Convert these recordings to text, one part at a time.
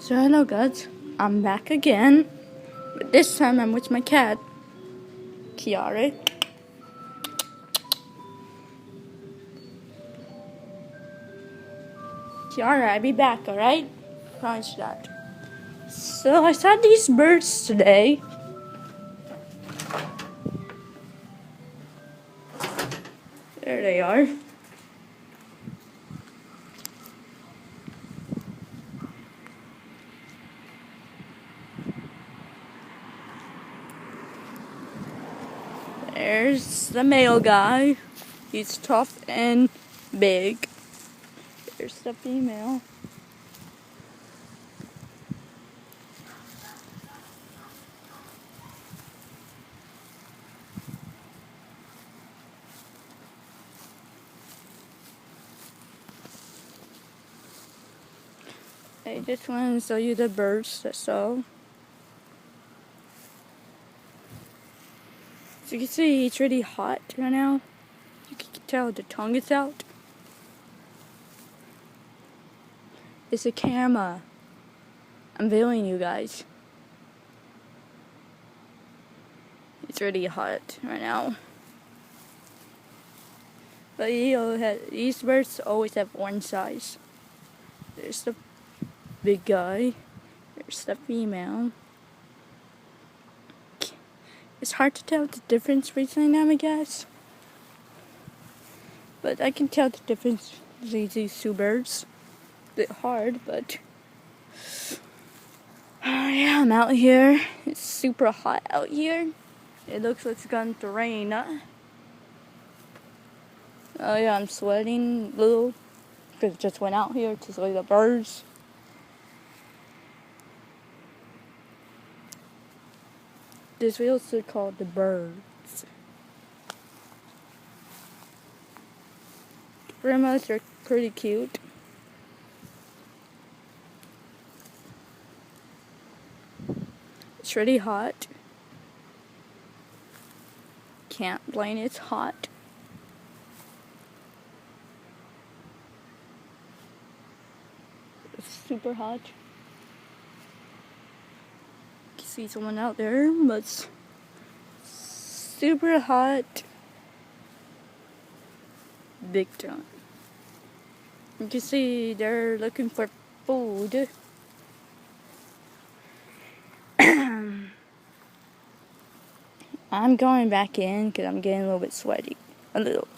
So hello guys, I'm back again, but this time I'm with my cat, Kiara. Kiara, I'll be back, alright? Promise that. So I saw these birds today. There they are. There's the male guy. He's tough and big. There's the female. I just want to show you the birds, that's all. So you can see it's really hot right now. You can tell the tongue is out. It's a camera. I'm videoing you guys. It's really hot right now. But these birds always have one size. There's the big guy. There's the female. It's hard to tell the difference between them, I guess. But I can tell the difference between these two birds. A bit hard, but yeah, I'm out here. It's super hot out here. It looks like it's going to rain. Oh yeah, I'm sweating a little because I just went out here to see the birds. This video is called The Birds. Grandmas are pretty cute. It's really hot. Can't blame it, it's hot. It's super hot. You can see someone out there, but it's super hot. Big time. You can see they're looking for food. I'm going back in because I'm getting a little bit sweaty. A little.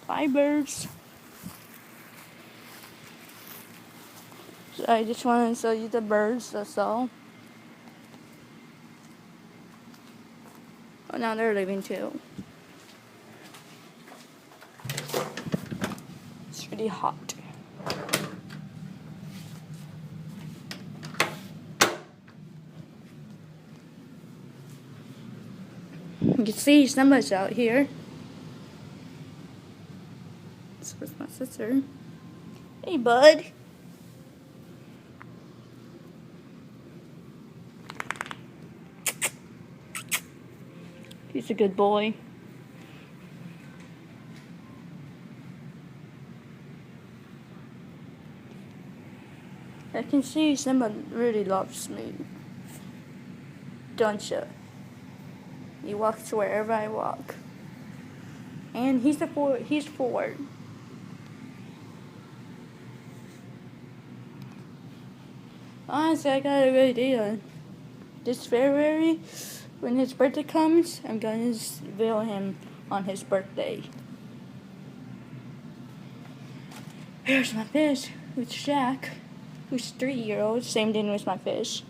Bye, birds. So I just wanted to show you the birds, that's all. Oh, now they're leaving too. It's really hot. You can see Simba's out here. This was my sister. Hey, bud. He's a good boy. I can see Simba really loves me. Don't you? He walks wherever I walk. And he's four. Honestly, I got a good idea. This February, when his birthday comes, I'm gonna video him on his birthday. Here's my fish with Jack, who's 3-year-old. Same thing with my fish.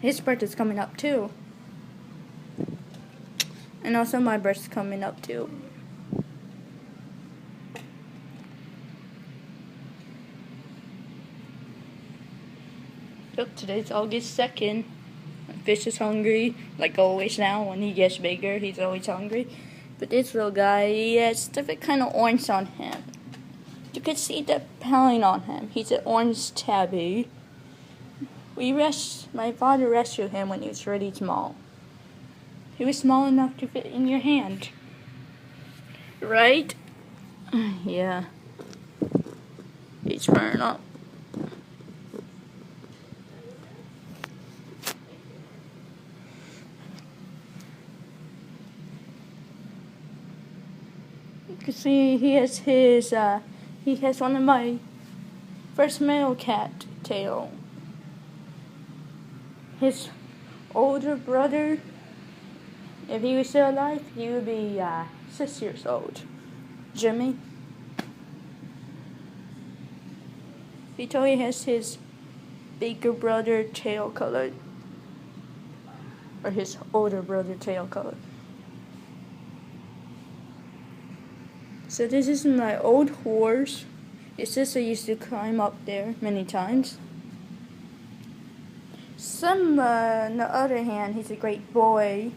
His birthday's coming up too. And also my birthday's coming up too. Yep, today's August 2nd. My fish is hungry, like always now. When he gets bigger, he's always hungry. But this little guy, he has different kind of orange on him. You can see the paneling on him. He's an orange tabby. My father rescued him when he was really small. He was small enough to fit in your hand. Right? Yeah. He's burning up. You can see he has one of my first male cat tail. His older brother, if he was still alive, he would be 6 years old. Jimmy. He totally has his bigger brother tail colored. Or his older brother tail color. So this is my old horse. His sister used to climb up there many times. Simba, on the other hand, he's a great boy,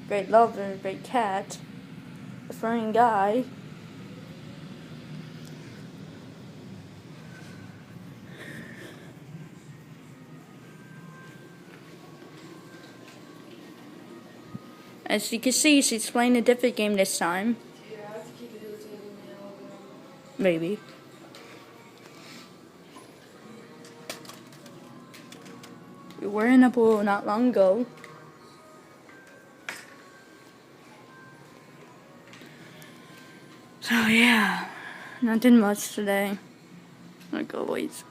great lover, great cat, a furry guy. As you can see, she's playing a different game this time. Maybe. We were in a pool not long ago. So yeah, nothing much today, like always.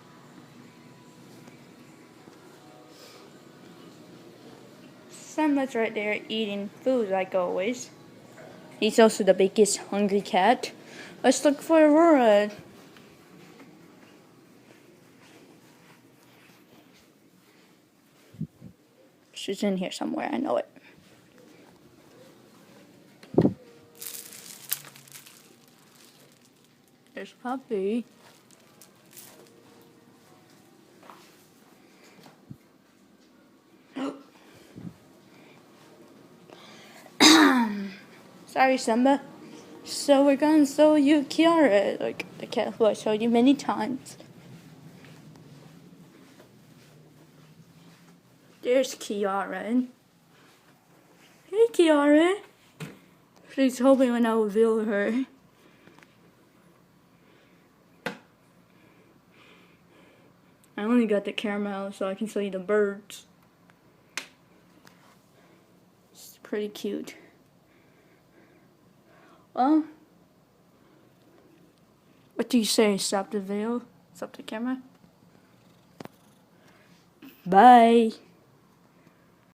Simba's right there eating food like always. He's also the biggest hungry cat. Let's look for Aurora. She's in here somewhere, I know it. There's Puppy. Sorry, Simba. So we're gonna show you Kiara, like the cat who I showed you many times. There's Kiara. Hey, Kiara. She's hoping when I reveal her. I only got the camera out so I can show you the birds. It's pretty cute. Well, what do you say? Stop the video? Stop the camera? Bye.